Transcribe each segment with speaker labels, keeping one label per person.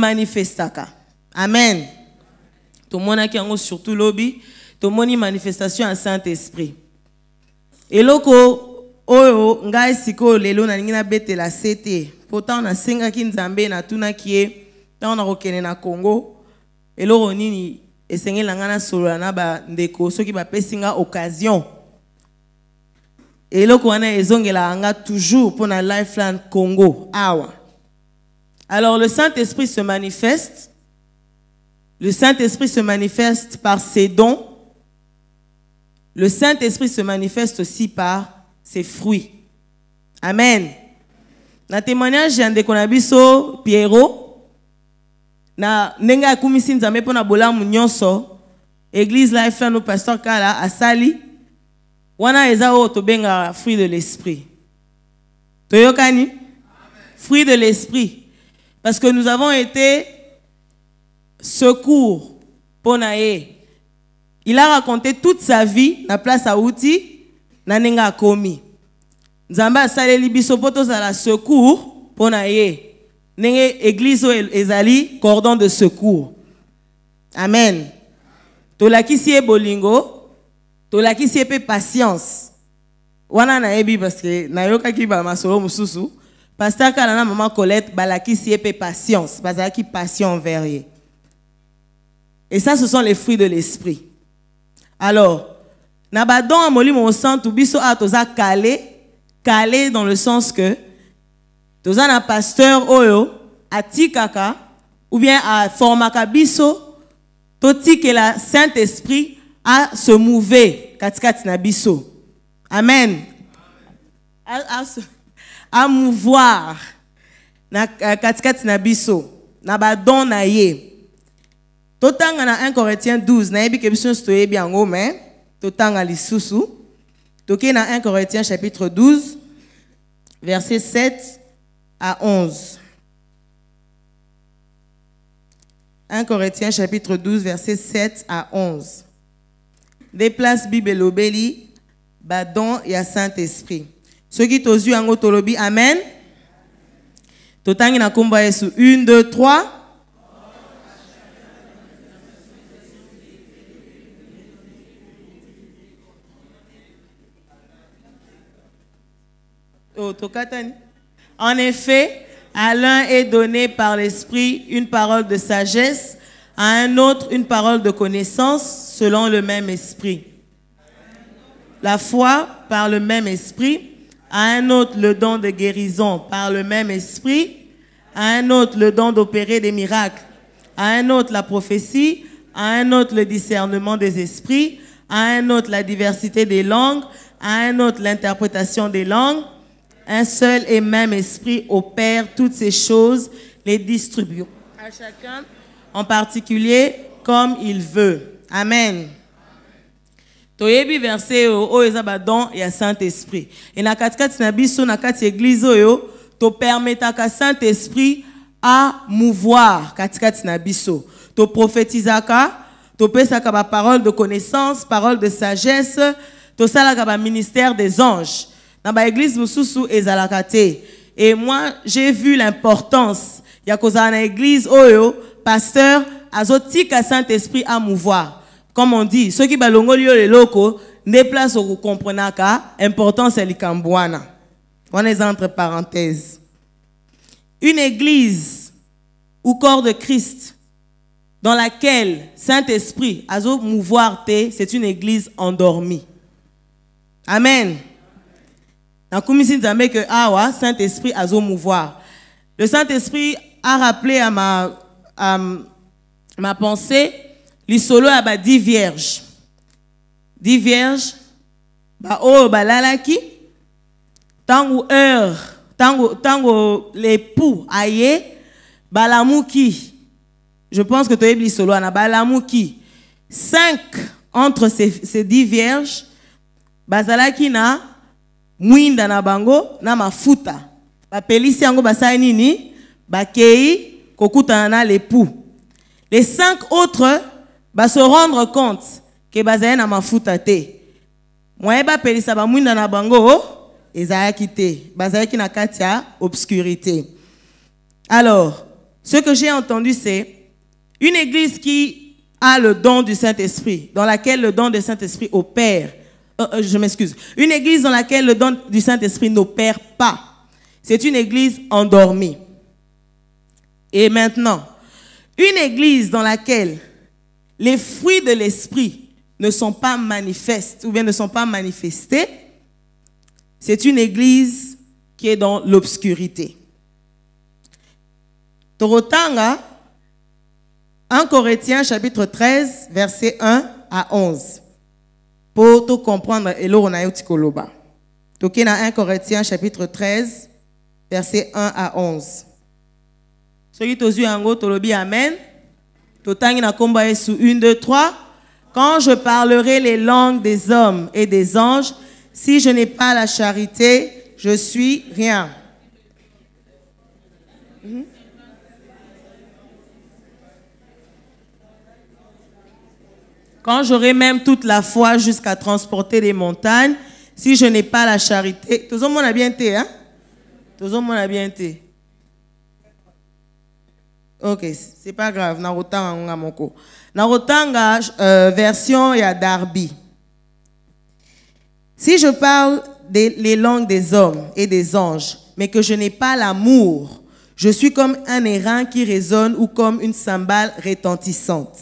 Speaker 1: manifestaka. Amen. Tout le monde qui a surtout lobby, tout le monde manifestation en Saint-Esprit. Et loko oyo ngai siko lelo na ngina bete la CT. Pourtant na senga ki nzambe na tuna kie ta na rokene na Congo. Et loko nini esengeli ngana solo na ba ndeko soki ba pesinga occasion. Et loko wana ezongela anga toujours pour na Lifeline Congo. Awa. Alors le Saint-Esprit se manifeste. Le Saint-Esprit se manifeste par ses dons. Le Saint-Esprit se manifeste aussi par ses fruits. Amen. Na témoignage de Konabiso Pierrot, na nenga kumisi nzambe pona bolamu nyonso, Église Lifeline no pasteur Kala asali, wana eza o tobenga fruit de l'esprit. Toyokani? Fruit de l'esprit. Parce que nous avons été secours pour Naé. Il a raconté toute sa vie na place à outil na nenga komi. Nzamba saleli biso poto za la secours pour Naé. Nenge église ezali cordon de secours. Amen. Tolakisi e bolingo, tolakisi e pe patience. Wana na ebi parce que nayoka ki ba masolo mususu. Pasteur Kalana maman Colette balakisi e pe patience, bazaki patient envers ye. Et ça ce sont les fruits de l'esprit. Alors, nabadon amoli mon sang tout biso a toza calé dans le sens que toza na pasteur oyo atikaka ou bien a formaka biso toti que la Saint-Esprit a se mouver katikati na biso. Amen. A mouvoir na katikati na biso nabadon na ye. Totanga na 1 Corinthiens 12, na yebi ke biso stoye biango mais totanga lisusu. Toke na 1 Corinthiens chapitre 12 versets 7 à 11. 1 Corinthiens chapitre 12 versets 7 à 11. Déplace Bible lobeli badon ya Saint-Esprit. Ceux qui tozu ango tolobi amen. Totangi na komba Yesu 1 2 3. En effet, à l'un est donné par l'Esprit une parole de sagesse, à un autre une parole de connaissance selon le même Esprit. La foi par le même Esprit, à un autre le don de guérison par le même Esprit, à un autre le don d'opérer des miracles, à un autre la prophétie, à un autre le discernement des esprits, à un autre la diversité des langues, à un autre l'interprétation des langues. Un seul et même esprit opère toutes ces choses, les distribue à chacun en particulier comme il veut. Amen. Toyebi verset o ezabadon ya Saint-Esprit. Et na katikati na biso na kati église oyo to permetaka Saint-Esprit à mouvoir katikati na biso. To prophétisaka, to pesaka ba parole de connaissance, parole de sagesse, to salaka ba ministère des anges. Dans l'église mususu ezalakate. Et moi, j'ai vu l'importance. Ya koza na église oyo, pasteur, azotika Saint-Esprit à mouvoir. Comme on dit, ceux qui balongoli yo le loko, ne place au comprenaka, importance est likambouana. On est entre parenthèses. Une église ou corps de Christ dans laquelle Saint-Esprit azo mouvoir te, c'est une église endormie. Amen. Dans commission de que awa Saint-Esprit a zo mouvoir. Le Saint-Esprit a rappelé à ma pensée l'isolo a ba 10 vierges. 10 vierges ba o ba lalaki tango heure tango l'époux aye balamouki. Je pense que tu es l'isolo na balamouki. 5 entre ces 10 vierges bazalaki na mwinda na bango na mafuta. Ba pelisi yango basai nini? Bakei kokuta na l'époux. Les 5 autres ba se rendre compte que bazaye na mafuta te. Moye ba pelisa ba mwinda na bango ezaya kite. Bazaye ki na kati ya obscurité. Alors, Ce que j'ai entendu, c'est une église qui a le don du Saint-Esprit, dans laquelle le don du Saint-Esprit opère. Je m'excuse. Une église dans laquelle le don du Saint-Esprit n'opère pas. C'est une église endormie. Et maintenant, une église dans laquelle les fruits de l'Esprit ne sont pas manifestes ou bien ne sont pas manifestés, c'est une église qui est dans l'obscurité. Torotanga, 1 Corinthiens chapitre 13, versets 1 à 11. Pour tout comprendre, Toké na 1 Corinthiens chapitre 13, versets 1 à 11. Ceux qui tozu ango tolobi amen. Totangi na komba yesu 1, 2, 3. Quand je parlerai les langues des hommes et des anges, si je n'ai pas la charité, je suis rien. Quand j'aurai même toute la foi jusqu'à transporter des montagnes, si je n'ai pas la charité, tout le monde a bien été, hein? Tout le monde a bien été. Ok, c'est pas grave. Narotanga, version ya Darby. Si je parle les langues des hommes et des anges, mais que je n'ai pas l'amour, je suis comme un airain qui résonne ou comme une cymbale retentissante.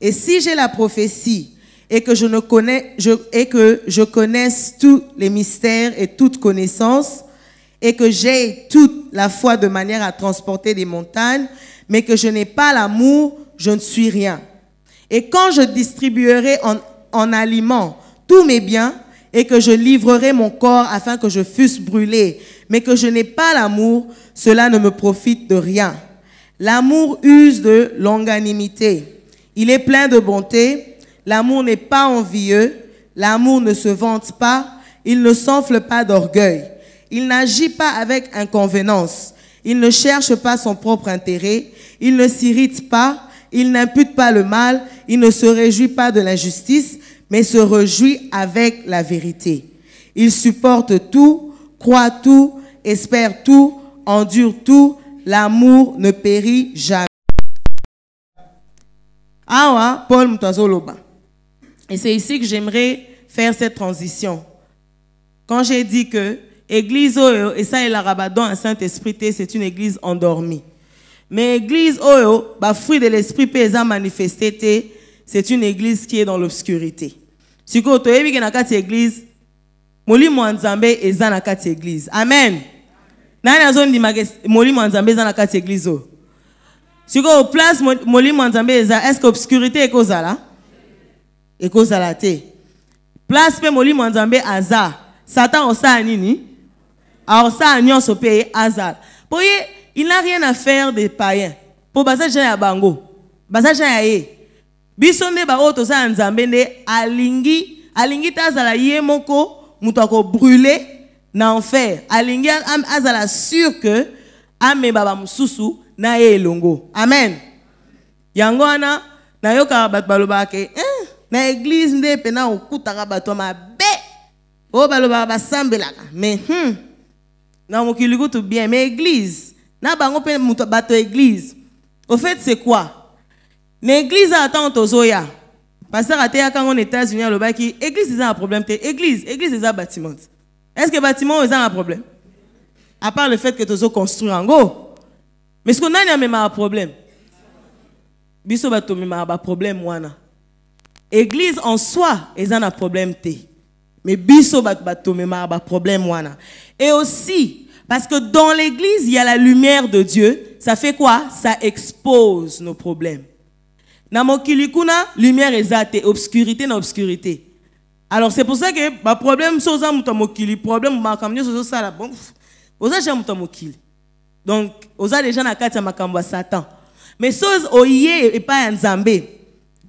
Speaker 1: Et si j'ai la prophétie et que je connaisse tous les mystères et toute connaissance, et que j'ai toute la foi de manière à transporter des montagnes, mais que je n'ai pas l'amour, je ne suis rien. Et quand je distribuerai en aliment tous mes biens, et que je livrerai mon corps afin que je fusse brûlé, mais que je n'ai pas l'amour, cela ne me profite de rien. L'amour use de longanimité. Il est plein de bonté. L'amour n'est pas envieux. L'amour ne se vante pas. Il ne s'enfle pas d'orgueil. Il n'agit pas avec inconvenance. Il ne cherche pas son propre intérêt. Il ne s'irrite pas. Il n'impute pas le mal. Il ne se réjouit pas de l'injustice, mais se réjouit avec la vérité. Il supporte tout, croit tout, espère tout, endure tout. L'amour ne périt jamais. Awa, Paul Mutazoloba. Et c'est ici que j'aimerais faire cette transition. Quand j'ai dit que Église Oyo, et ça est la rabadon un Saint-Esprit, c'est une église endormie. Mais Église Oyo, bah, fruit de l'Esprit paysan manifesté, c'est une église qui est dans l'obscurité. Si vous avez vu que église, Moli Mwanzambe est dans la église. Amen. Nani azon di Moli Mwanzambe est dans la église. Si vous avez place Moli Mwanzambe, est-ce que l'obscurité est cause là? Est cause là te. Place pe Moli Mwanzambe aza. Satan osa nini? Alors ça agnon se paye azar. Pour il n'a rien à faire des païens. Pour basa ya bango. Basa ya Bisonde ba oto sa nzambe ne alingi tazala ye moko mutako brûler na enfer. Alingi azala sûr que ame baba mususu na ye longo. Amen. Yango ana na yoka bat baloba ke na église nde pena okutaka bato mabe. O baloba basambelaka. Mais na mokili kutu bien mais église na bango pe muto bato église. Au fait c'est quoi? L'église attend tozoya. Pasteur a été quand on est aux États-Unis, l'église c'est un problème. Église c'est un bâtiment. Est-ce que le bâtiment est un problème? À part le fait que tozo construit en go. Mais ce qu'on a même un problème. Biso bato même un problème wana. Église en soi est un problème té. Mais biso bato même un problème wana. Et aussi parce que dans l'église il y a la lumière de Dieu. Ça fait quoi? Ça expose nos problèmes. Na mokili kuna lumière ezate, obscurité na obscurité. Alors c'est pour ça que ba problème soza muta mokili, problème makamnyo soza sala bon. Oza ja muta mokili. Donc oza déjà na kati ya makambo Satan. Mais soz oye et pas nzambe.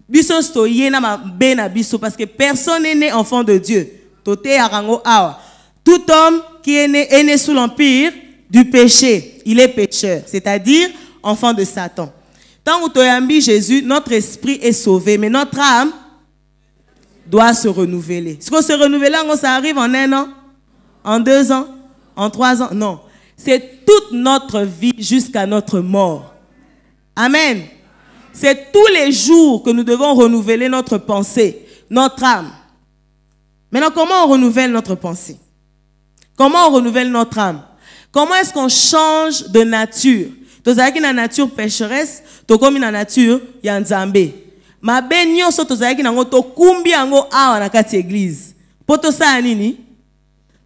Speaker 1: Biso stoye na mabe na biso parce que personne n'est né enfant de Dieu. Tote arango awa. Tout homme qui est né sous l'empire du péché, il est pécheur, c'est-à-dire enfant de Satan. Tant que tu as Jésus, notre esprit est sauvé, mais notre âme doit se renouveler. Est-ce qu'on se renouvelle, ça arrive en 1 an, en 2 ans, en 3 ans? Non. C'est toute notre vie jusqu'à notre mort. Amen. C'est tous les jours que nous devons renouveler notre pensée, notre âme. Maintenant, comment on renouvelle notre pensée? Comment on renouvelle notre âme? Comment est-ce qu'on change de nature? Tozalaki na nature pécheresse, tokomi na nature ya Nzambe. Ma benyo so tozalaki nango to kumbi yango awa na kati église. Poto sa nini?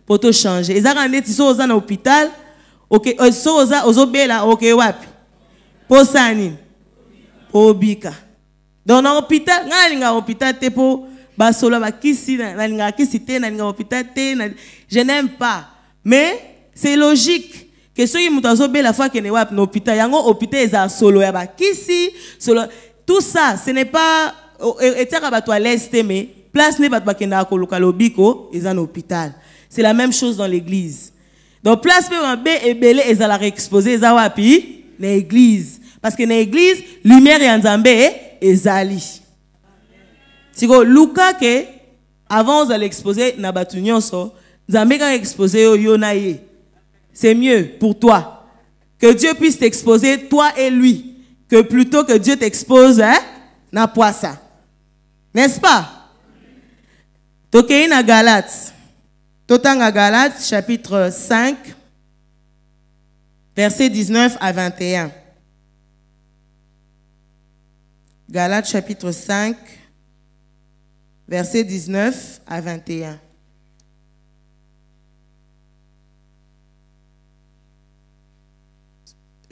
Speaker 1: Poto changer. Ezaka ndeti so oza na hôpital, OK, so oza ozobela OK wapi? Po sa nini? Po bika. Donc na hôpital, nga linga hôpital te po basolo ba kisi na linga kisi te na linga hôpital te. Je n'aime pas. Mais c'est logique que ceux qui m'ont la fois que ne wap no hôpital, yango hôpital eza solo ya ba kisi, solo tout ça, ce n'est pas etaka ba toilette mais place ne ba kenda ko lokalo biko eza na hôpital. C'est la même chose dans l'église. Donc place pe ba be ebele eza la réexposer eza wapi na église parce que na église lumière ya Nzambe ezali. Siko luka ke avant vous allez exposer na batu nyonso, Nzambe ka exposer yo na ye. C'est mieux pour toi que Dieu puisse t'exposer, toi et lui, que plutôt que Dieu t'expose, na poissa. N'est-ce pas? Tokei na Galates. Totanga Galates, chapitre 5, versets 19 à 21. Galates, chapitre 5, versets 19 à 21.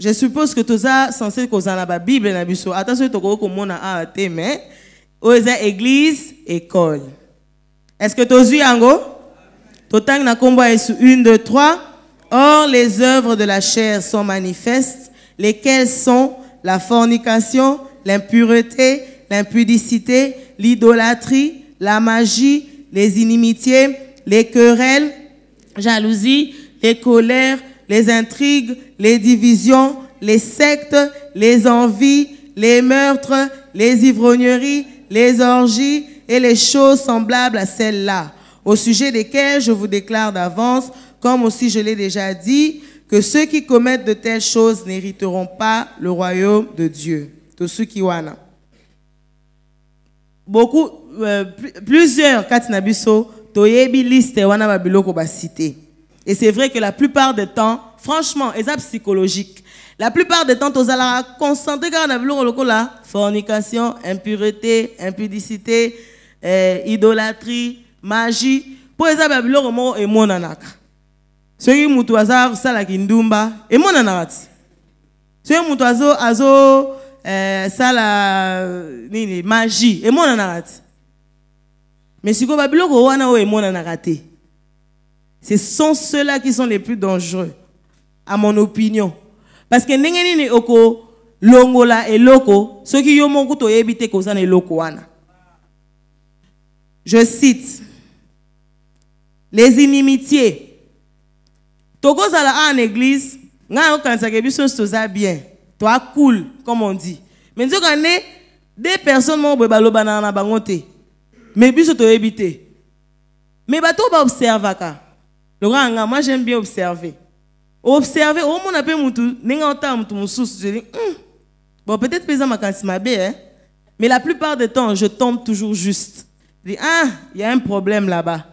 Speaker 1: Je suppose que tout ça censé causer la Bible na biso. Attention to ko mona a te mais oza église école. Est-ce que tu suis ango? Totang na kombo esu 1 2 3. Or les œuvres de la chair sont manifestes, lesquelles sont la fornication, l'impureté, l'impudicité, l'idolâtrie, la magie, les inimitiés, les querelles, jalousie, les colères, les intrigues, les divisions, les sectes, les envies, les meurtres, les ivrogneries, les orgies et les choses semblables à celles-là, au sujet desquelles je vous déclare d'avance, comme aussi je l'ai déjà dit, que ceux qui commettent de telles choses n'hériteront pas le royaume de Dieu. Beaucoup, plusieurs katinabiso, toyebi liste wana babiloko ba cité. Et c'est vrai que la plupart des temps, franchement, c'est psychologique. La plupart des temps, tu as concentré car on a la fornication, impureté, impudicité, idolâtrie, magie. Pour les gens, et mon anaka. Ceux qui ont ça, ça la kindumba, et mon anaka. Ceux qui ont ça la magie, et mon anaka. Mais si vous avez et mon anaka. Ce sont ceux-là qui sont les plus dangereux, à mon opinion. Parce que n'engeni oko longola et loko, ceux qui ont mon couteau évité qu'on s'en loko wana. Je cite les inimitiés. Toko zala en église, nga okanisa ke biso soza bien, toi cool comme on dit. Mais nous on est des personnes mo baloba na bangote. Mais biso to éviter. Mais bato ba observaka. Moi j'aime bien observer. Observer, au moins on appelle moutou, n'enga autant moutou moussous, je dis, bon peut-être paysan ma quand ma bé, mais la plupart du temps je tombe toujours juste. Je dis il y a un problème là-bas.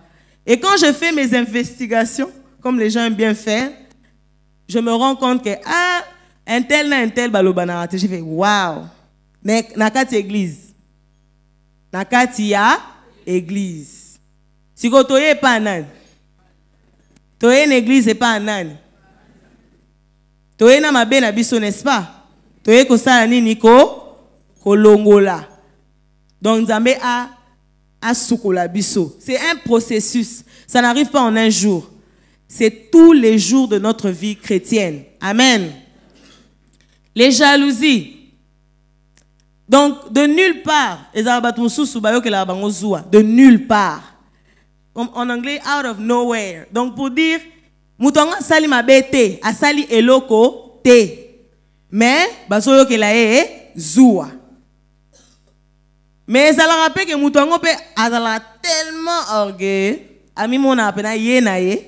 Speaker 1: Et quand je fais mes investigations, comme les gens aiment bien faire, je me rends compte que un tel balobana, je fais waouh, mais nakati église, nakati ya église. Si vous toye pas nan. Toye une église et pas un âne. Toye na mabe na biso, n'est-ce pas? Toye ko sa nini ko kolongola. Donc Nzambe a sukola biso. C'est un processus. Ça n'arrive pas en un jour. C'est tous les jours de notre vie chrétienne. Amen. Les jalousies. Donc de nulle part, de nulle part. En anglais, out of nowhere. Donc, pour dire, Moutonga sali mabete, a sali eloko te. Mais, basoyo ke la zoua. Mais, ça la rappelle que Moutonga pe azala tellement orgueilleux. Ami mon apena ye na ye.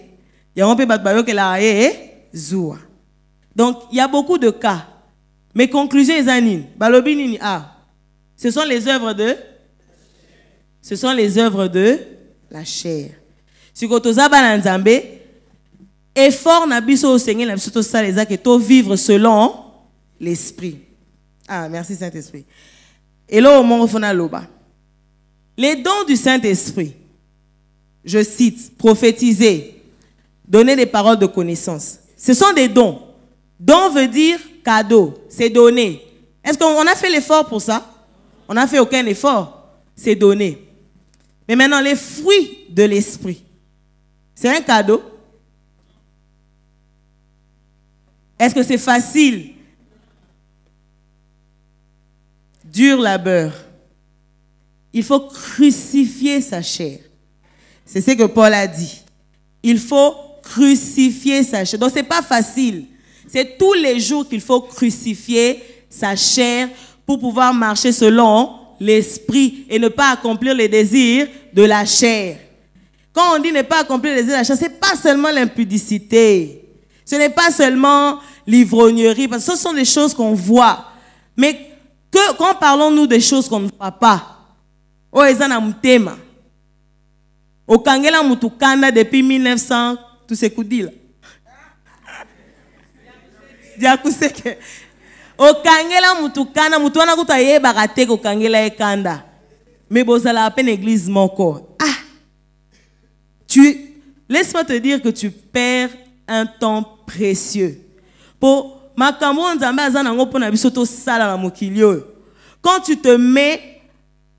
Speaker 1: Y'a un peu batbayo ke la zoua. Donc, il y a beaucoup de cas. Mes conclusions, Esanine. Balobi nini. Ah. Ce sont les œuvres de la chair. Si vous avez Nzambe, effort na biso au Seigneur, na biso to ça les actes to vivre selon l'esprit. Ah, merci Saint-Esprit. Et là, au moment où loba. Les dons du Saint-Esprit, je cite, prophétiser, donner des paroles de connaissance. Ce sont des dons. Don veut dire cadeau, c'est donné. Est-ce qu'on a fait l'effort pour ça? On n'a fait aucun effort, c'est donné. Mais maintenant, les fruits de l'esprit, c'est un cadeau. Est-ce que c'est facile? Dur labeur. Il faut crucifier sa chair. C'est ce que Paul a dit. Il faut crucifier sa chair. Donc, ce n'est pas facile. C'est tous les jours qu'il faut crucifier sa chair pour pouvoir marcher selon l'esprit et ne pas accomplir les désirs de la chair. Quand on dit ne pas accomplir les désirs de la chair, ce n'est pas seulement l'impudicité. Ce n'est pas seulement l'ivrognerie, parce que ce sont des choses qu'on voit. Mais quand parlons-nous des choses qu'on ne voit pas, oh, ezana mutema. Au Kangela Mutukanda depuis 1900, tout ce coup dit là. Au Kangela Mutukanda, Mutuana Koutaye Barate au Kangela Ekanda. Mais bon, ça l'a à peine église mon corps. Ah! Laisse-moi te dire que tu perds un temps précieux. Pour quand tu te mets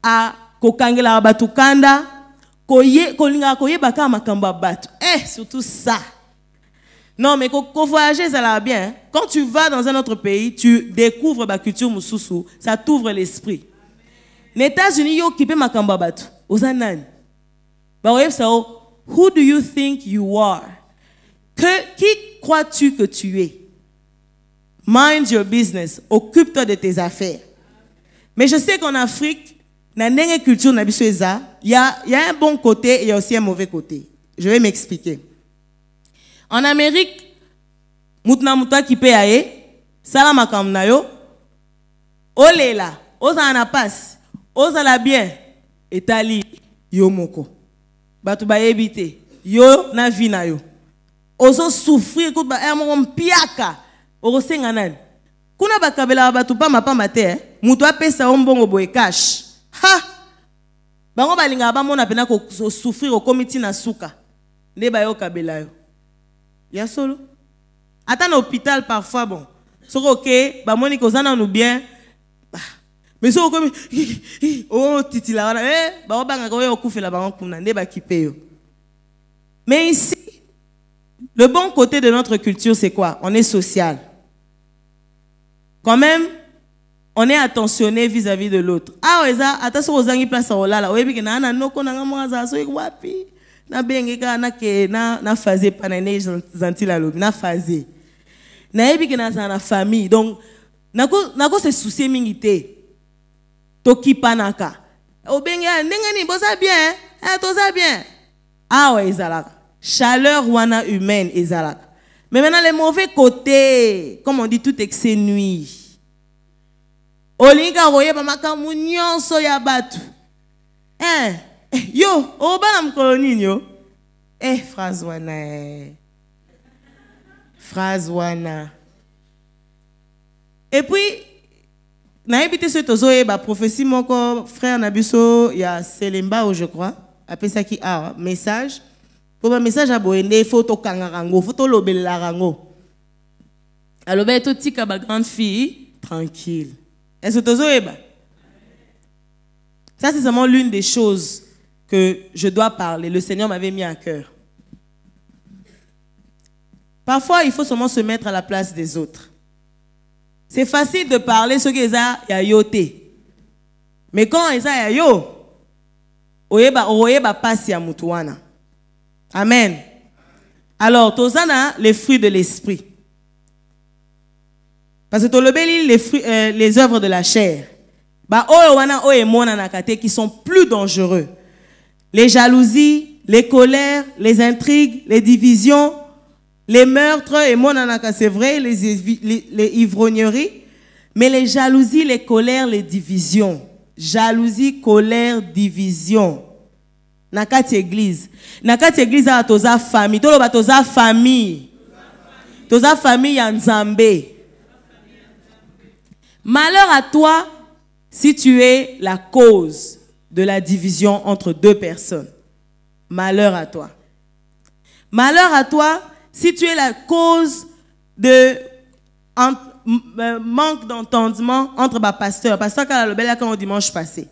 Speaker 1: à kokangela batukanda kolinga koyeba makamba batu, surtout ça. Non, mais quand voyager ça va bien. Quand tu vas dans un autre pays, tu découvres la culture mususu, ça t'ouvre l'esprit. Les États-Unis yo kipe makamba batu ozanani ba who do you think you are? Qui crois-tu que tu es? Mind your business. Occupe-toi de tes affaires. Mais je sais qu'en Afrique, dans la culture, il y a un bon côté et il y a aussi un mauvais côté. Je vais m'expliquer. En Amérique, moutna moutwa qui paye aye, salama kamnayo, olela, ozana passe, ozala bien, etali yo moko. Batu ba ebite, yo na vina yo. Ozo souffrir ko ba mon piaka. Orosenga nani? Kuna bakabela batu pa mapa mate, mutu apesa ombongo boye cash. Ha! Bango balinga ba mona pena ko souffrir au comité na suka. Ne ba yo kabela yo. Ya solo. Ata na hôpital parfois bon. Soko OK, ba moni ko zana nou bien. Mais so comme oh titila wana ba banga ko yo kufela bango kuna ne ba kipe yo. Mais ici le bon côté de notre culture c'est quoi? On est social. Quand même, on est attentionné vis-à-vis de l'autre. Ah, attention aux gens qui placent au là, oui, que na no kona ngamoza so ikwapi na bengeka na ke na fazer panane zantila lobi na fazer. Na ebi que na famille. Donc nako se soucier mingité. Toki panaka. Obenga ndengani boza bien, toza bien. Ah ouais, ezalaka. Chaleur wana humaine ezalaka. Mais maintenant, les mauvais côtés, comme on dit, tout excès nuit. Olinga roye ba makamu nyonso ya batu. Yo, obala mkoloni yo. Phrase wana. Phrase wana. Et puis, na ebité ce tozo ba prophétie moko frère Nabiso ya Selemba je crois, appelle ça qui a message. Pour un message à Boende, il faut kangarango, faut lobel larango. Alors ben tout tika ba grande fille tranquille. Est-ce que tozo eba? Ça c'est seulement l'une des choses que je dois parler. Le Seigneur m'avait mis à cœur. Parfois, il faut seulement se mettre à la place des autres. C'est facile de parler ce qu'ils a ya yoté. Mais quand ils a ya yo, oyeba passe ya mutuana. Amen. Alors, tozana les fruits de l'esprit. Parce que tolobeli les œuvres de la chair. Ba owana oemona nakate qui sont plus dangereux. Les jalousies, les colères, les intrigues, les divisions, les meurtres et monanaka, c'est vrai, les ivrogneries. Mais les jalousies, les colères, les divisions. Jalousie, colère, division. Nakati église. Nakati église a toza famille. Tolo toza famille. Toza famille ya Nzambe. Malheur à toi si tu es la cause de la division entre deux personnes. Malheur à toi. Malheur à toi si tu es la cause de manque d'entendement entre ma pasteur. Pasteur Kalalobela quand dimanche passé.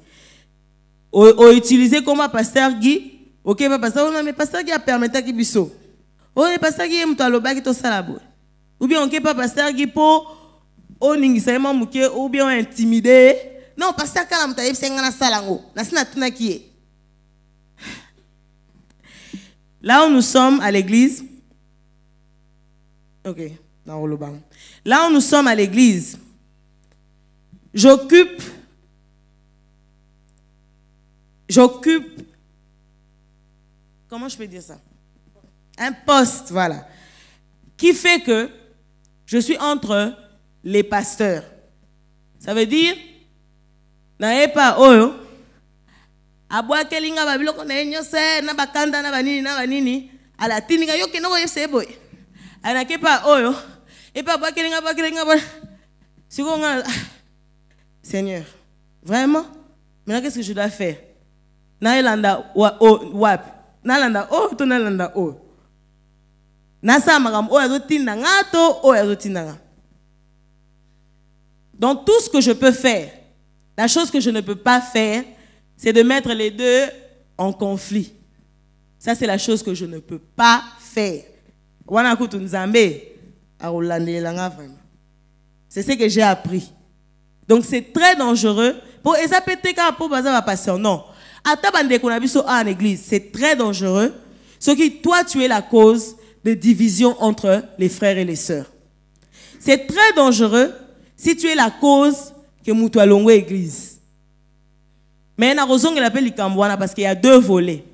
Speaker 1: O utilisé comme pasteur Guy. Ok, pasteur, non mais pasteur Guy a permis à Kibiso. Oh, mais pasteur Guy est mutaloba qui to salabo. Ou bien ok, pas pasteur Guy pour o ningisema muke ou bien intimidé. Non, pasteur Kalam taïb sengana salango. Nasina tuna qui est. Là où nous sommes à l'église. Ok, là où nous sommes à l'église, j'occupe, comment je peux dire ça? Un poste, voilà, qui fait que je suis entre les pasteurs. Ça veut dire, n'ayez pas, oh, aboa kelinga babiloko na enyose na bakanda na banini, ala tininga yoke no yese boy. Anake pas, oh, et pas aboa kelinga ba. Seigneur, vraiment, maintenant qu'est-ce que je dois faire? Naelanda wap, nalanda oh, to nalanda oh. Nasa magam oh azotinda ngato oh azotinda. Donc tout ce que je peux faire, la chose que je ne peux pas faire, c'est de mettre les deux en conflit. Ça c'est la chose que je ne peux pas faire. C'est ce que j'ai appris. Donc c'est très dangereux. Pour non. En église, c'est très dangereux. Ce qui, toi, tu es la cause de division entre les frères et les sœurs. C'est très dangereux si tu es la cause que Moutoua Longo église. Mais il y a raison qu'il appelle Likambouana parce qu'il y a deux volets.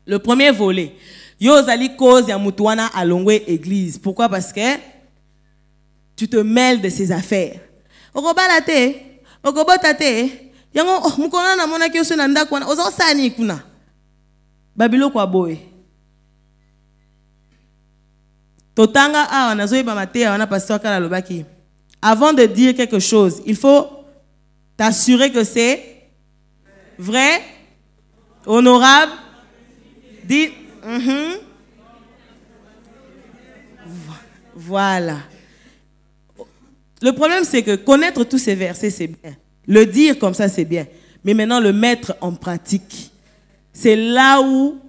Speaker 1: Le premier volet, Yozali cause ya Moutoana à Longo église. Pourquoi? Parce que tu te mêles de ses affaires. Okobalate, okobotate. Yango mukona na mona ki osena ndakwana ozo sani kuna babilo kwa boy totanga a nazoyeba matea wana pasteur kala lobaki avant de dire quelque chose il faut t'assurer que c'est vrai, honorable, dit voilà. Le problème c'est que connaître tous ces versets c'est bien. Le dire comme ça, c'est bien. Mais maintenant, le mettre en pratique, c'est là où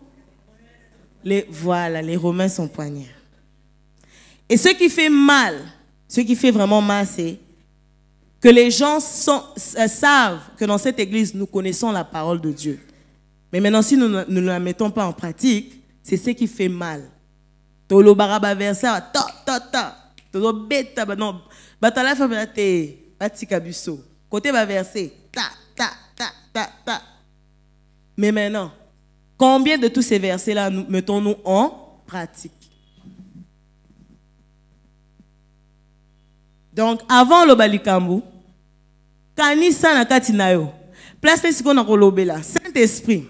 Speaker 1: les Romains sont poignards. Et ce qui fait mal, ce qui fait vraiment mal, c'est que les gens savent que dans cette église, nous connaissons la parole de Dieu. Mais maintenant, si nous ne la mettons pas en pratique, c'est ce qui fait mal. Tolo baraba versa, tolo beta, non, batala fa te batika biso. Côté va verser, ta. Mais maintenant, combien de tous ces versets-là mettons-nous en pratique? Donc, avant le balikambu, kanisa na katinayo, place ce qu'on a relobé là, Saint-Esprit.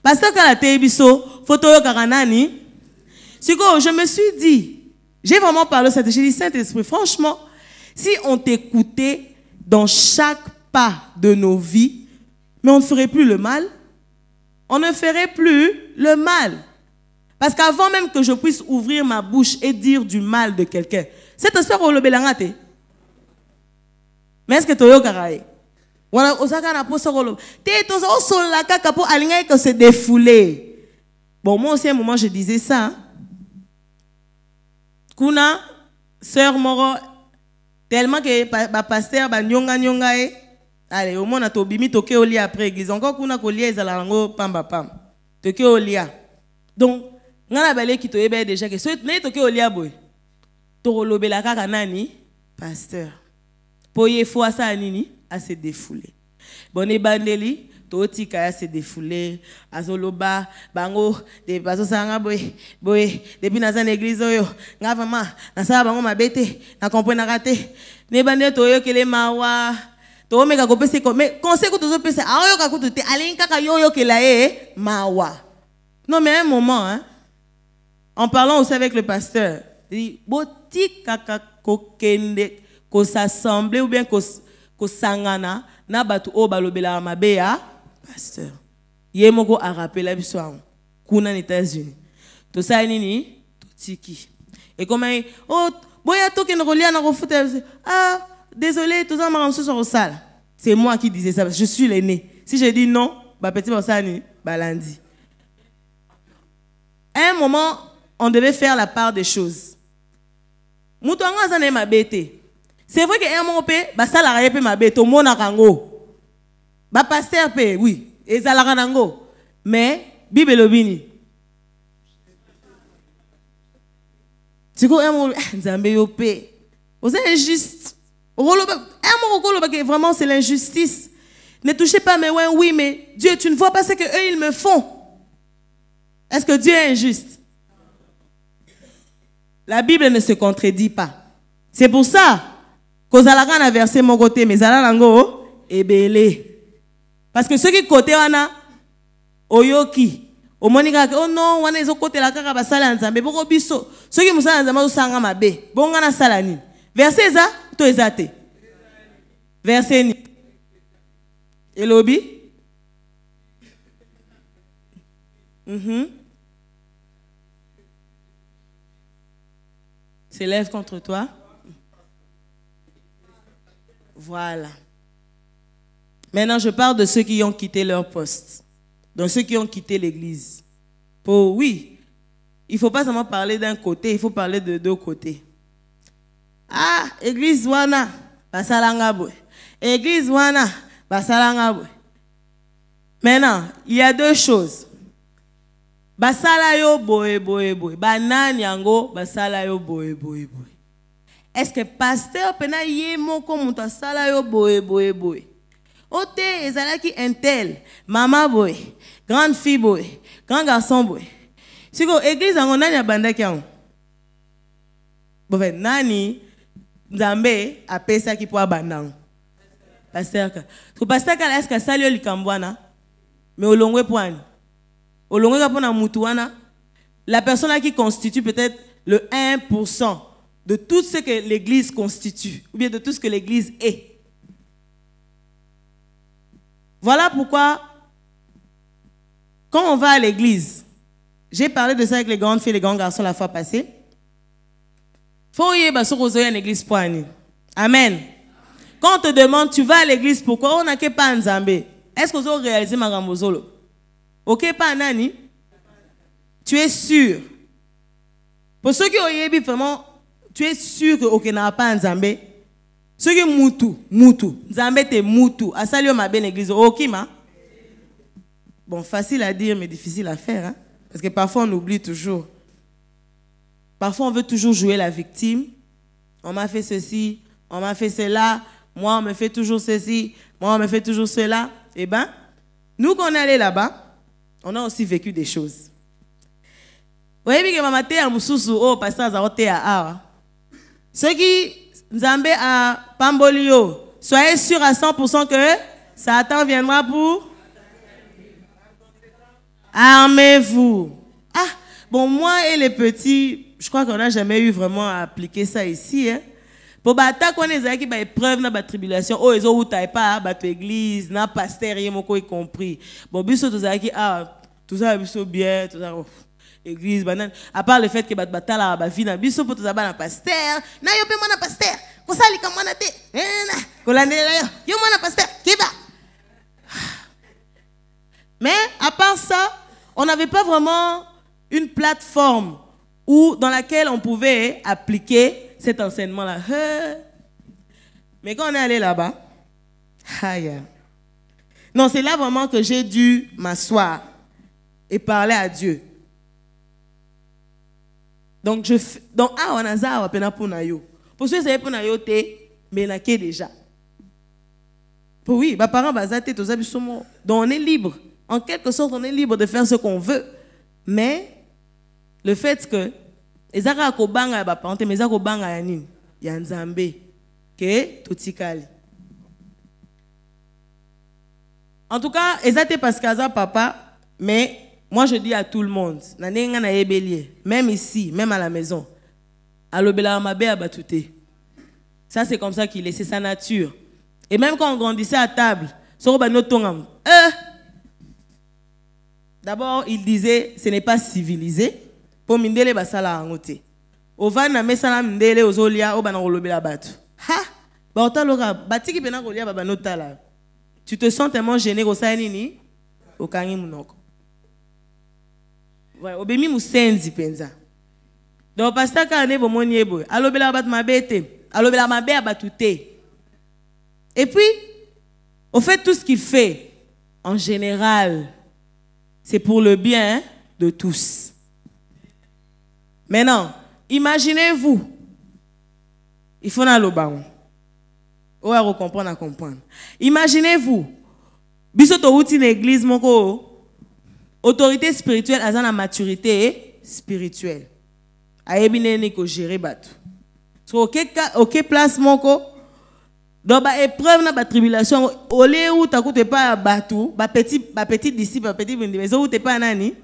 Speaker 1: Parce que quand la télévision, photo karanani, je me suis dit, j'ai vraiment parlé de ça, j'ai dit Saint-Esprit, franchement, si on t'écoutait dans chaque pas de nos vies, mais on ne ferait plus le mal. On ne ferait plus le mal. Parce qu'avant même que je puisse ouvrir ma bouche et dire du mal de quelqu'un, c'est un sport au belangate. Mais est-ce que tu as dit voilà, osaka na poso rolo. T'es tous au sol la kaka pour aligner que se défouler. Bon, moi aussi à un moment je disais ça. Kuna, sœur Moro. Tellement que le pasteur ba nyonga allez au moins to bimi toke oli après église encore kuna ko lia ezala ngo pamba pam toke olia donc ngana balé ki to yeba déjà que so ne toke olia boy to lobela kaka nani pasteur poye fois ça nini à se défouler bon e bandeli Toti kaya se défoulé, azoloba, bango, de bazo sanga boy, depuis dans une église oyo, nga vraiment, na sa bango mabete, na comprendre raté. Ne bande toyo kele mawa, to meka ko pese ko, mais conseil ko tozo pese, ayo ka ko te alin kaka yo kela mawa. Non mais un moment hein. En parlant aussi avec le pasteur, il dit boti kaka ko kende ko s'assembler ou bien ko sangana na batu o balobela mabeya pasteur. Yemoko a rappelé biso kuna aux États-Unis. To sa nini totiki. Et comment oh boya to ken relia na refuta ah désolé tout ça m'a rendu sur salle. C'est moi qui disais ça parce que je suis l'aîné. Si je dis non, ba petit bosani balandi. À un moment, on devait faire la part des choses. Moutonga zane ma bête. C'est vrai qu'à un moment, bah ça la rayé ma bête au monde à Rango. Bah pasteur pe, oui, et ça la rango. Mais Bible lobini. C'est quoi un moment, Nzambe yo pe. Vous êtes injuste. Un moment vraiment c'est l'injustice. Ne touchez pas mais ouais, oui, mais Dieu, tu ne vois pas ce que eux ils me font. Est-ce que Dieu est injuste? La Bible ne se contredit pas. C'est pour ça que Zalagan a versé mon côté, mais Zalalango est belé. Parce que ceux qui côté wana oyoki, au monika oh non, wana ezo côté la kaka basala nzambe boko biso. Ceux qui musala nzambe osanga mabe, bonga na salani. Verset za to ezate. Verset ni. Elobi. S'élève contre toi. Voilà. Maintenant, je parle de ceux qui ont quitté leur poste. Donc, ceux qui ont quitté l'église. Pour, oui, il ne faut pas seulement parler d'un côté, il faut parler de deux côtés. Ah, église wana, basalanga boy. Église wana, basalanga boy. Maintenant, il y a deux choses. Basala yo boy. Banani yango basala yo boy. Est-ce que pasteur pena yemo comme ta sala yo boy. Ote ezalaki intel, mama boy, grande fille boy, grand garçon boy. Si ko église yango nani abandaki yango. Bon nani Nzambe apesa ki po abandango. Pasteur ka. Ko pasteur ka est-ce que sali yo likambwana? Mais olongwe poani. La personne qui constitue peut-être le 1% de tout ce que l'église constitue, ou bien de tout ce que l'église est. Voilà pourquoi, quand on va à l'église, j'ai parlé de ça avec les grandes filles et les grands garçons la fois passée. Il faut y aller à l'église pour Annie. Amen. Quand on te demande, tu vas à l'église pourquoi? On n'a que pas Nzambe. Est-ce que vous avez réalisé ma gambozolo? Ok, pas Nani. Tu es sûr. Pour ceux qui ont vraiment, tu es sûr que ok n'a pas Nzambe. Ceux qui mutu. Nzambe te mutu. Asalio ma ben église. Ok ma. Bon, facile à dire mais difficile à faire. Hein? Parce que parfois on oublie toujours. Parfois on veut toujours jouer la victime. On m'a fait ceci, on m'a fait cela. Moi on me fait toujours ceci, moi on me fait toujours cela. Eh bien, nous qu'on est allé là-bas, on a aussi vécu des choses. Vous voyez que maman te amususu oh pasteur zaote a. Ceux qui Nzambe a pambolio, soyez sûrs à 100% que Satan viendra pour armez-vous. Ah, bon moi et les petits, je crois qu'on n'a jamais eu vraiment à appliquer ça ici. Hein. Pour battre qu'on est qui épreuve na ba tribulation, oh ils ont pas battre église, na pasteur yemoko y compris. Bon biso tous qui ah tout ça biso bien, tout ça église banane. À part le fait que battre batala ba vie na biso pour tout ça na pasteur, na yo pe na pasteur. Ko sali ka mona te. Ko landela yo mona pasteur, kiba. Mais à part ça, on n'avait pas vraiment une plateforme dans laquelle on pouvait appliquer cet enseignement-là. Mais quand on est allé là-bas, non, c'est là vraiment que j'ai dû m'asseoir et parler à Dieu. Donc, on a ça, on a pour nayo. Pour ceux qui ont pour nayo, mais il y a déjà. Oui, mes parents, donc on est libre. En quelque sorte, on est libre de faire ce qu'on veut. Mais le fait que les gens qui ont ya parenté, mais les gens qui ont ya nini, ya nzambe, que totikali. En tout cas, ils étaient parce que papa, mais moi je dis à tout le monde, même ici, même à la maison, ça c'est comme ça qu'il est, c'est sa nature. Et même quand on grandissait à table, d'abord il disait ce n'est pas civilisé pour mindele basala angote. Ova na mesala mindele ozolia obana kolobela batu. Ha, ba otaloka batiki pena kolia baba notala. Tu te sens tellement gêné au nini au kangi munoko. Ouais, obemi musenzi penza. Donc pasteur kane bomoni ebo, alobela bat mabete, alobela mabe abatute. Et puis au fait tout ce qu'il fait en général c'est pour le bien de tous. Maintenant, imaginez-vous, il faut na lobango. On va comprendre à comprendre. Imaginez-vous, bisoto outi l'église moko autorité spirituelle à la maturité spirituelle. Ayebi ne ko gérer batu. So OK place moko dans ba épreuve na ba tribulation olé ou ta koute pas batu, ba petit disciple, ba petit vindi, mais ou te pas nani?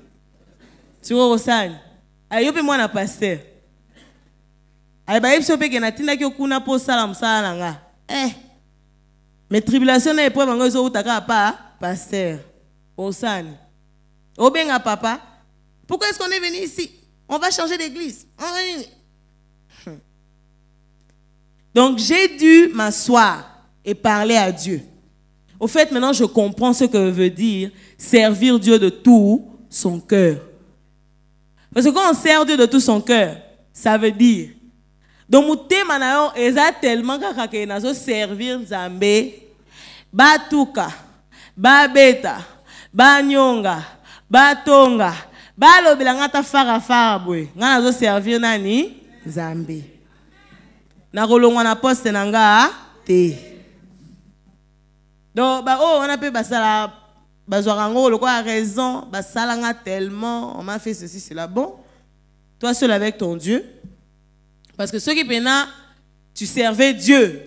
Speaker 1: Sur osani. Ayope moi na pasteur. Ay ba yebso pe ke na tinda ki okuna po sala msala nga. Mais tribulation et épreuve ngo zo utaka pas pasteur. Osani. Obenga papa. Pourquoi est-ce qu'on est venu ici? On va changer d'église. Donc j'ai dû m'asseoir et parler à Dieu. Au fait, maintenant je comprends ce que veut dire servir Dieu de tout son cœur. Parce que quand on sert Dieu de tout son cœur, ça veut dire donc mouté manayo eza tellement kakake nazo servir Nzambe batuka babeta banyonga batonga balobela ngata fara boy nga nazo servir nani Nzambe na kolongwa na poste nanga te. Donc ba oh on a pe basala bazwarango le quoi raison basala nga tellement on m'a fait ceci cela. Bon, toi seul avec ton Dieu. Parce que ceux qui peuvent, tu servais Dieu,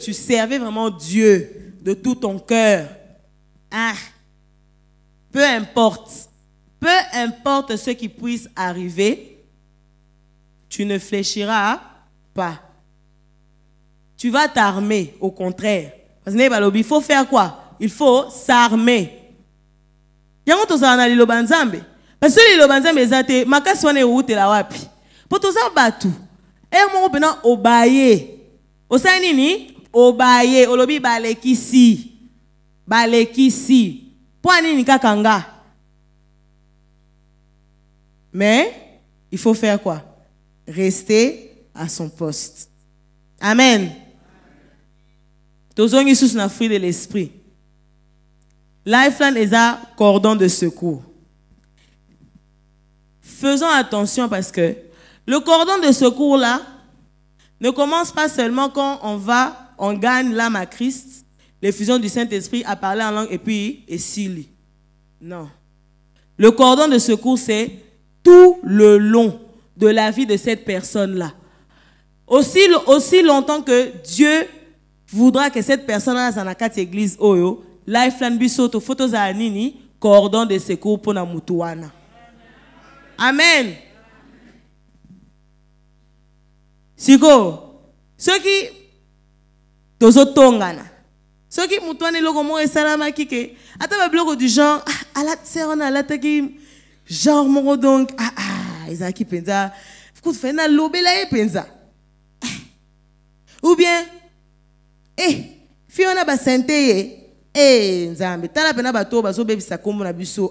Speaker 1: tu servais vraiment Dieu de tout ton cœur. Ah, peu importe ce qui puisse arriver, tu ne fléchiras pas. Tu vas t'armer, au contraire. Parce que il faut faire quoi? Il faut s'armer. Parce que les lobanzambe ezate makaswane route la wapi. Pour tout ça batu. Et mon pena obaye. Osa nini? Obaye. Olobi balekisi. Balekisi. Pour nini kakanga. Mais il faut faire quoi? Rester à son poste. Amen. Tozongi sous na fruit de l'esprit. Lifeline est un cordon de secours. Faisons attention parce que le cordon de secours là ne commence pas seulement quand on gagne l'âme à Christ, l'effusion du Saint-Esprit à parler en langue et puis et s'il. Non. Le cordon de secours c'est tout le long de la vie de cette personne là. Aussi longtemps que Dieu voudra que cette personne là dans la carte église oyo, lifeline bisoto photos à nini cordon de secours pour na mutuana. Amen. Siko, ceux qui tozotongana, ceux qui mutuane logo mo esalama kike, ata ba bloco du genre à la serona la taki genre mo donc ezaki penza, faut faire na lobela e penza. Ou bien fiona ba sente nzambe tala pena bato bazo bebisa kombo na biso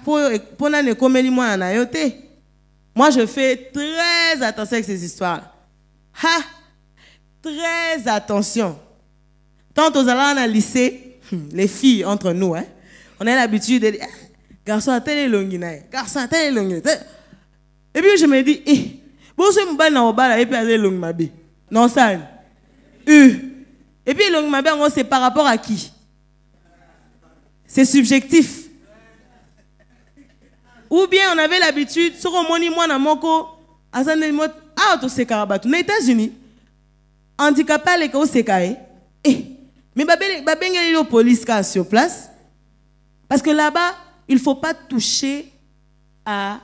Speaker 1: pour na ne komeli mwana na yo te. Moi je fais très attention avec ces histoires. Très attention. Tant aux allants au lycée, les filles entre nous, on a l'habitude de dire garçon à tel garçon à tel et puis je me dis bon c'est mon bal na obala et puis à long mabi. Non ça. Et puis, c'est par rapport à qui? C'est subjectif. Ou bien on avait l'habitude, sur moni moi na moko, to se karabatu. Aux États-Unis, handicapé les ko se kae. Mais babengeli la police sur place. Parce que là-bas, il ne faut pas toucher à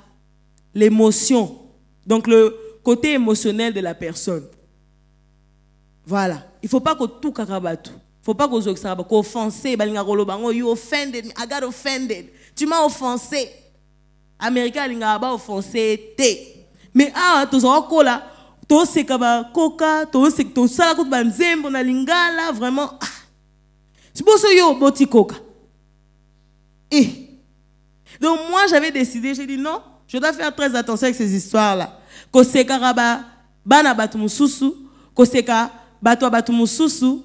Speaker 1: l'émotion. Donc le côté émotionnel de la personne. Voilà. Il ne faut pas que tout karabatu. Il ne faut pas que offensé. You offended me. I got offended. Tu m'as offensé. Américain lingaba offensé té. Mais tous en cola, tous c'est kaba coca, tous c'est tout ça la coupe banzembo na lingala vraiment. C'est pour ça yo boti coca. Donc moi j'avais décidé, j'ai dit non, je dois faire très attention avec ces histoires là. Koseka raba bana batu mususu, koseka batu mususu,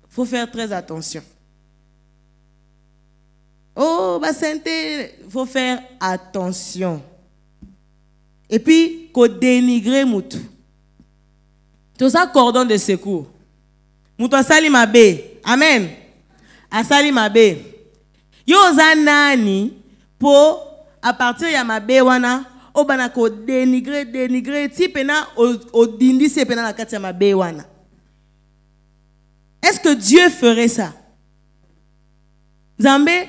Speaker 1: faut faire très attention. Oh, il faut faire attention. Et puis, qu'on dénigre moutou. Tout ça, cordon de secours. Moutou asali mabe. Amen. Asali mabe. Yo zanani, pour, à partir ya mabe wana, o bana ko dénigrer, ti pena, o dindi se pena la kati ya mabe wana. Est-ce que Dieu ferait ça? Zambé,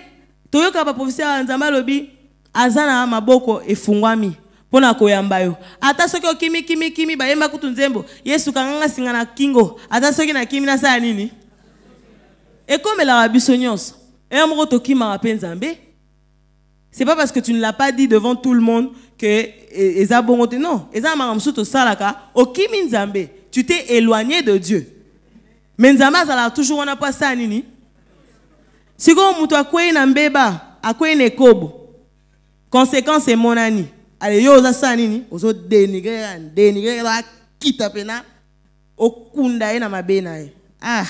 Speaker 1: toyoka ba professeur Nzamba lobi azana maboko efungwami pona koyamba yo ata soki okimi bayemba kutu nzembo Yesu kanganga singa na kingo ata soki na kimi na sa nini ekomela biso nyonso moko tokima pe Nzambe. C'est pas parce que tu ne l'as pas dit devant tout le monde que eza bongo te non eza makamsu to salaka okimi Nzambe tu t'es éloigné de Dieu mais Nzamba azala toujours wana pas ça nini. Si vous avez un mbeba, un ekobo, conséquence c'est mon ami. Allez, yo za sanini, ozo dénigrer la kita pena, okunda na mabena. Ah,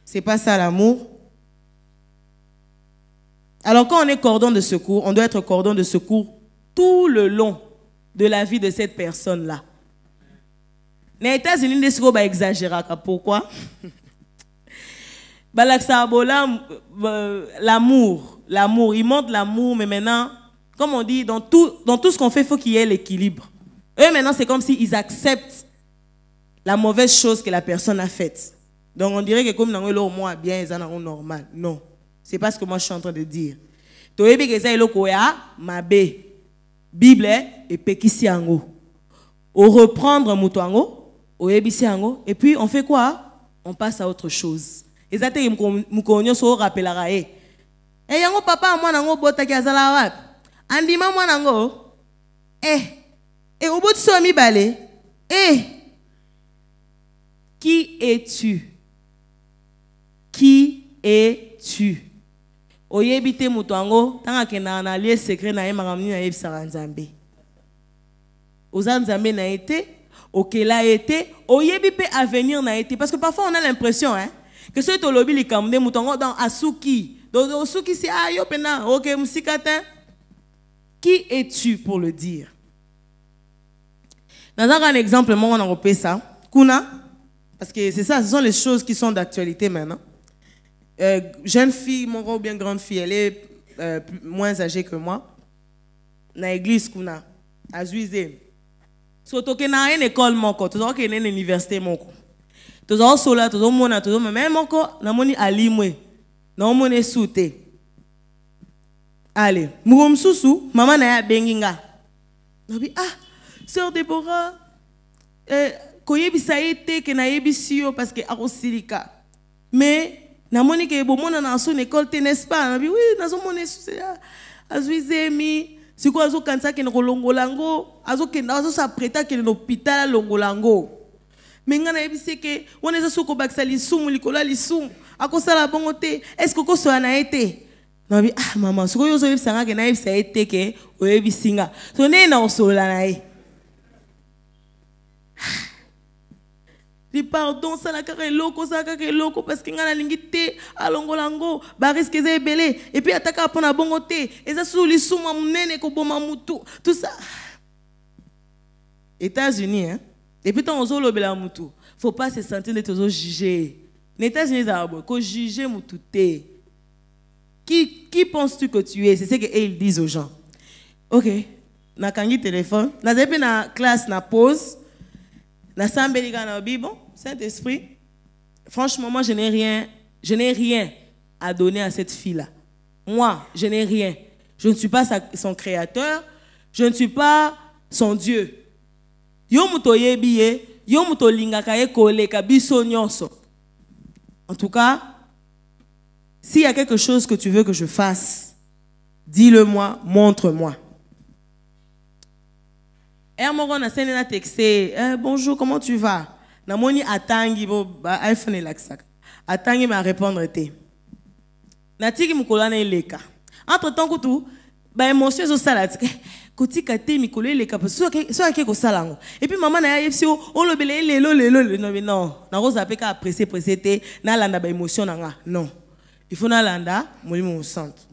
Speaker 1: c'est pas ça l'amour. Alors quand on est cordon de secours, on doit être cordon de secours tout le long de la vie de cette personne-là. Les États-Unis ne sont pas exagérés. Pourquoi? L'amour, il montre l'amour, mais maintenant, comme on dit, dans tout ce qu'on fait, il faut qu'il y ait l'équilibre. Eux, maintenant, c'est comme s'ils acceptent la mauvaise chose que la personne a faite. Donc, on dirait que comme dans le moins bien, ils en ont normal. Non, c'est pas ce que moi je suis en train de dire. Bible et pekisiango. Au reprendre mutuango, au ebisiango, et puis on fait quoi? On passe à autre chose. Ezate mukonyo so rappelera yango papa moi nango botaki azala wapi andima moi nango obotu so mibale qui es-tu oyebite mutuango tanga kena na lieu secret na makamni na yebisaka Nzambe oza Nzambe na été okela été oyebi pe avenir na été parce que parfois on a l'impression que ce que lobby les camde moutongo dans asuki donc asuki c'est yo pena OK musikata qui es-tu pour le dire. Dans un exemple moi on a repéré ça kuna parce que c'est ça, ce sont les choses qui sont d'actualité maintenant. Jeune fille mon gros bien grande fille elle est moins âgée que moi na église kuna azuize so toke na une école moko to toke na une université moko. Tous en sola, tous en mona, tous en même encore, na moni alimwe, na moni soute. Allez, mourom sousou, maman na ya benginga. Nabi sœur Déborah, koyebi sa été que na yebi sio parce que arosilika. Mais na moni ke bo mona na son école te n'est-ce pas? Nabi oui, na son moni azuizemi, si quoi azo kansa ke no longolango, azo s'apprêta ke no hôpital longolango. Mais ngana ebise ke on est soko baksa lisumu likola lisumu akosala bongo te est-ce que ko na été nabi maman soko yo zo yebisanga ke na yebisa été ke oyebisinga so ne na osola na ye di pardon sala ka loko parce que ngana lingite alongolango ba risque ze belé et puis ataka pona bongo te eza sou lisumu munene ko boma mutu tout ça États-Unis Et puis, on a le mutu. faut pas se sentir d'être jugé. N'états-Unis arabes, que juger moutouté. Qui penses-tu que tu es? C'est ce qu'ils disent aux gens. Ok, na kangi téléphone, na zepi na classe na pause, na sambelika na bi bon, Saint-Esprit. Franchement, moi je n'ai rien à donner à cette fille-là. Moi, je n'ai rien. Je ne suis pas son créateur, je ne suis pas son Dieu. Yo muto yebiye, yo muto lingaka ye koleka biso nyonso. En tout cas, s'il y a quelque chose que tu veux que je fasse, dis-le-moi, montre-moi. On a texté, bonjour, comment tu vas? Namoni atangi bo iPhone elaksak. Atangi m'a répondre té. Natiki mukolana eleka. Entre-temps kutu ba émotion zo salade. Koti kate mikolo eleka so ake ko salango. Et puis maman na yefsi on lobele lelo non. Na roza peka apprécier té na landa ba émotion nga. Non. Il faut na landa molimo centre.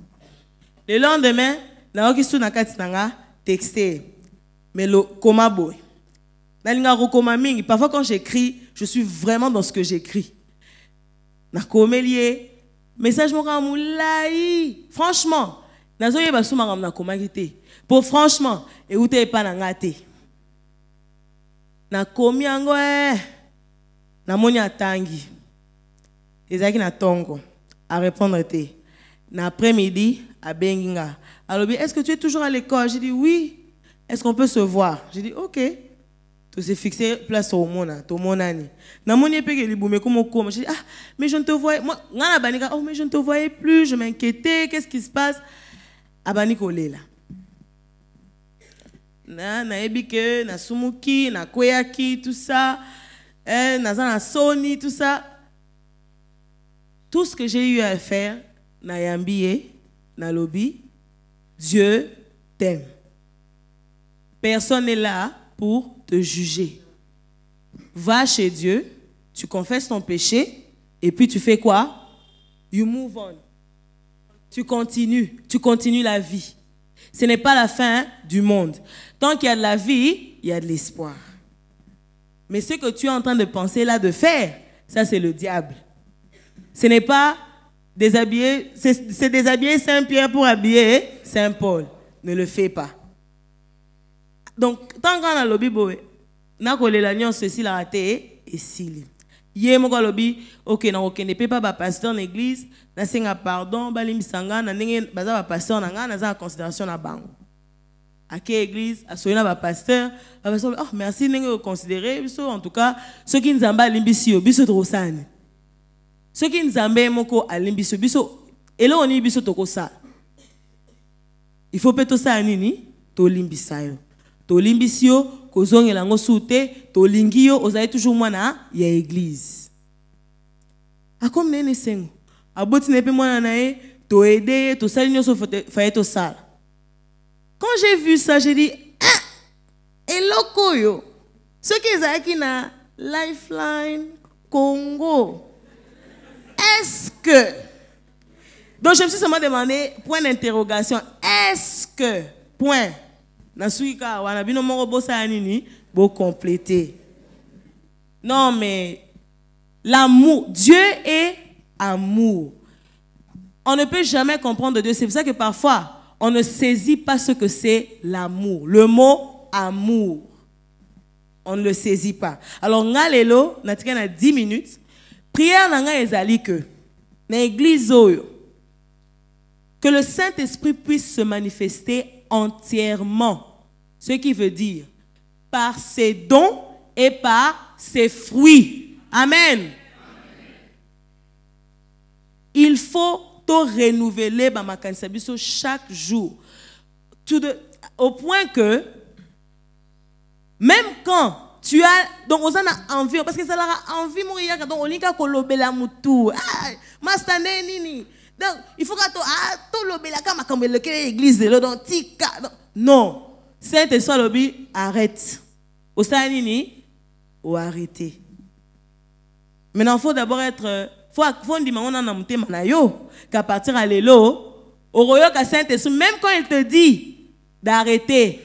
Speaker 1: Le lendemain, na oki su na kati nga texté. Mais le koma boy. Parfois quand j'écris, je suis vraiment dans ce que j'écris. Na komelie message mo ka moulayi. Franchement, nazoye ba suma na komagité. Pour franchement, écoutez pas na ngate. Na komi ango na moni atangi. Ezaki na tongo à répondre té. Na après-midi à benginga. Alors est-ce que tu es toujours à l'école? J'ai dit oui. Est-ce qu'on peut se voir? J'ai dit OK. Tu s'est fixé place au monde, tout le monde. J'ai dit mais je ne te voyais moi oh mais je ne te voyais plus, je m'inquiétais, qu'est-ce qui se passe? Abani kolela. Na ebike, na sumuki, na kweyaki, tout ça, na soni, tout ça. Tout ce que j'ai eu à faire, na yambiye, na lobby, Dieu t'aime. Personne n'est là pour te juger. Va chez Dieu, tu confesses ton péché, et puis tu fais quoi? You move on. Tu continues la vie. Ce n'est pas la fin du monde. Tant qu'il y a de la vie, il y a de l'espoir. Mais ce que tu es en train de penser là, de faire, ça c'est le diable. Ce n'est pas déshabiller, c'est déshabiller Saint-Pierre pour habiller Saint-Paul. Ne le fais pas. Donc, tant qu'on a le lobby, na kolela nyon ceci la raté et sili. Yé mo ko lobby, OK, na okende pe pas ba pasteur dans l'église, na senga pardon, ba limisanga na ndenge baza ba pasteur na nga na za considération na bango. À quelle église, à soyena ba pasteur, ba pasteur, oh merci ndenge considérer biso en tout cas, ceux qui nzamba limbisi yo biso trosani. Ceux qui nzambe moko alimbiso biso elo oni biso tokosa. Il faut peto sa nini to limbisa yo. To limbisio kozonge lango soute to lingio ozaye toujours mwana ya église. Akom nene sengo aboti nepe mwana nae to aider to sali nyoso faye to sala. Quand j'ai vu ça, j'ai dit eloko yo. Ce qui est na Lifeline Congo. Est-ce que donc je me suis seulement demandé point d'interrogation. Est-ce que point Nasuika wana bino moko bosa nini bo compléter. Non mais l'amour, Dieu est amour. On ne peut jamais comprendre Dieu, c'est pour ça que parfois on ne saisit pas ce que c'est l'amour. Le mot amour. On ne le saisit pas. Alors ngalelo natika na 10 minutes, prière nanga ezali que na église oyo que le Saint-Esprit puisse se manifester entièrement. Ce qui veut dire par ses dons et par ses fruits. Amen. Il faut te renouveler chaque jour. Au point que même quand tu as donc on a envie parce que ça leur a envie mourir donc on nika kolobela mutu mastane nini donc il faut que to lobela kama comme l'église donc tika non. Saint-Esprit lobby arrête. Au nini ou arrêter. Maintenant il faut d'abord être faut dire on a monté manayo qu'à partir à l'élo au royaume ka Saint-Esprit même quand il te dit d'arrêter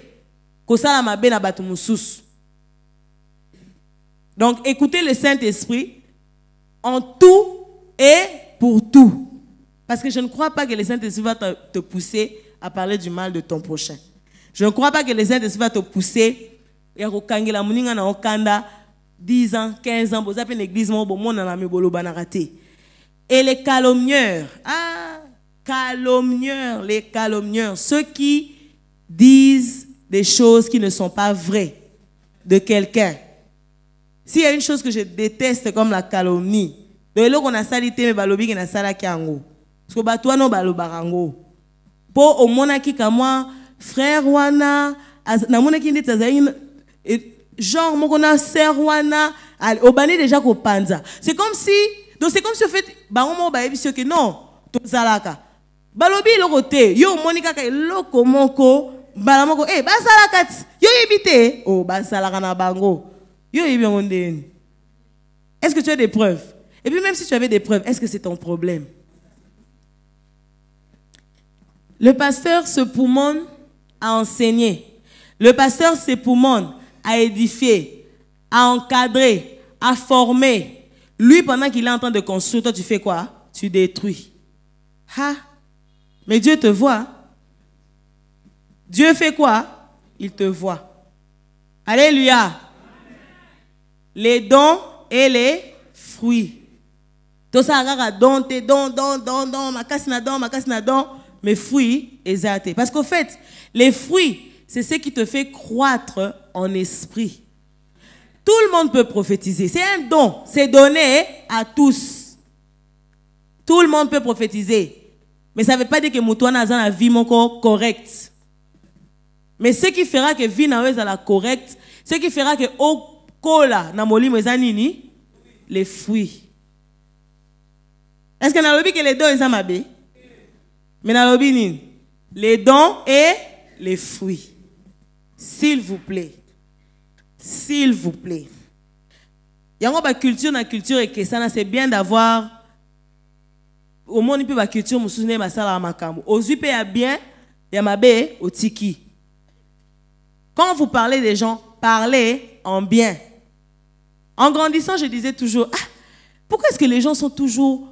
Speaker 1: ko sala mabe na batu mususu Donc, écoutez le Saint-Esprit en tout et pour tout. Parce que je ne crois pas que le Saint-Esprit va te pousser à parler du mal de ton prochain. Je ne crois pas que le Saint-Esprit va te pousser à 10 ans, 15 ans, vous avez une église, et les calomnieurs, les calomnieurs, ceux qui disent des choses qui ne sont pas vraies de quelqu'un. S'il y a une chose que je déteste comme la calomnie, de là qu'on a salité, mais balobi qui n'a salaki ango. Parce que batouan no balobarango. Pour au monaki kama frère wana, na monaki ndi tazaïne, genre mon a sœur wana, au bani déjà ko panza. C'est comme si, donc c'est comme si au fait, bah on m'a baébi que non, to salaka. Balobi le côté, yo monika ka loko moko, balamoko, ba salakat, yo yibite, oh ba salaka na bango. Est-ce que tu as des preuves? Et puis même si tu avais des preuves, est-ce que c'est ton problème? Le pasteur se poumonne à enseigner. Le pasteur se poumonne à édifier, à encadrer, à former. Lui, pendant qu'il est en train de construire, toi tu fais quoi? Tu détruis. Ha! Mais Dieu te voit. Dieu fait quoi? Il te voit. Alléluia! Les dons et les fruits. Tout ça, don, mais fruits, exact. Parce qu'au fait, les fruits, c'est ce qui te fait croître en esprit. Tout le monde peut prophétiser. C'est un don. C'est donné à tous. Tout le monde peut prophétiser. Mais ça ne veut pas dire que Moutouana a la vie correcte. Mais ce qui fera que vie n'a pas la correcte, ce qui fera que kola na molimo ezanini les fruits. Est-ce que na lobi que les dons sont mabé? Mais na lobi nini? Les dons et les fruits. S'il vous plaît. S'il vous plaît. Yango ba culture na culture et que ça c'est bien d'avoir au monde il peut ba culture musune ba sala makambo. Ozu pe ya bien, ya mabé au tiki. Quand vous parlez des gens, parlez en bien. En grandissant, je disais toujours, pourquoi est-ce que les gens sont toujours...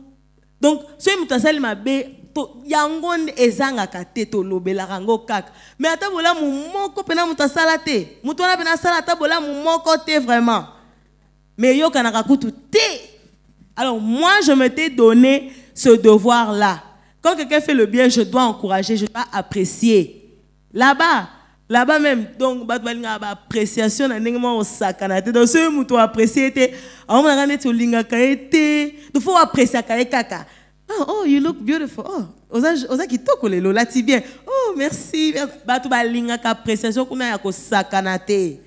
Speaker 1: Donc, ceux qui m'ont mabé, yangon ezanga kate to lobela rango kak. Mais ata bola mumoko pena mutasalate. Mutona pena salata bola mumoko te vraiment. Mais yo kanaka kutu te. Alors moi, je m'étais donné ce devoir-là. Quand quelqu'un fait le bien, je dois encourager, je dois apprécier. Là-bas même, donc, appréciation, donc, ce mouton apprécié, il faut apprécier kaka. Oh, you look beautiful. Oh, oza kitoko lelo, là tu bien. Oh, merci. Batu balinga ka appréciation kuna ya ko sakanate.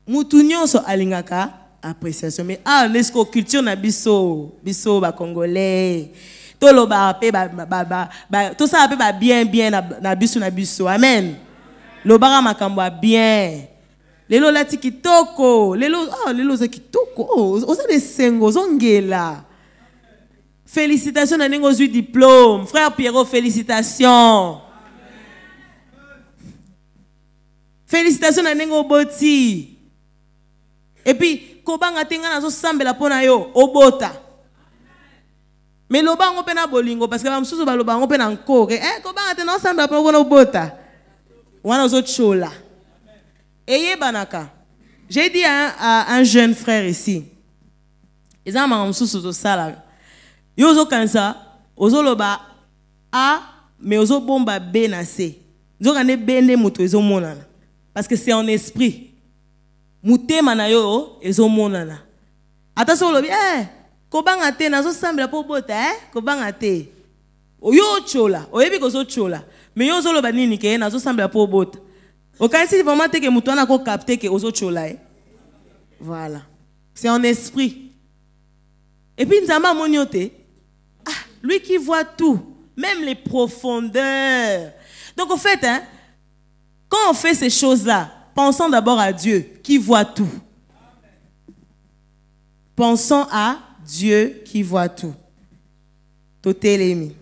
Speaker 1: Mutu nyonso alinga ka appréciation. Mais n'est-ce que culture na biso ba congolais. Tout ça va bien na biso. Amen. Le bara makamba bien. Lelo lati kitoko. Lelo za kitoko. Oza de sengo zongela. Félicitations à nengo zu diplôme. Frère Pierrot, félicitations. Félicitations à nengo boti. Et puis kobanga tenga na zo sambela pona yo obota. Mais le bango pena bolingo parce que la msusu ba le bango pena encore ko banga te no samba pa ko bota wana zo chola eye banaka. J'ai dit à un jeune frère ici ils ont ma msusu zo sala yo zo kansa ozo loba mais ozo bomba b na c zo kane bende muto ezo monana parce que c'est en esprit mutema na yo ezo monana attention lobi kobanga te nazo sambela po bota kobanga te oyo chola oyebi ko zo chola mais yo zo loba nini ke nazo sambela po bota okanisi vraiment te ke muto na ko capter ke ozo chola voilà c'est en esprit. Et puis nzamba moniote lui qui voit tout même les profondeurs. Donc en fait quand on fait ces choses-là, pensons d'abord à Dieu qui voit tout. Pensons à Dieu qui voit tout. Totelemi.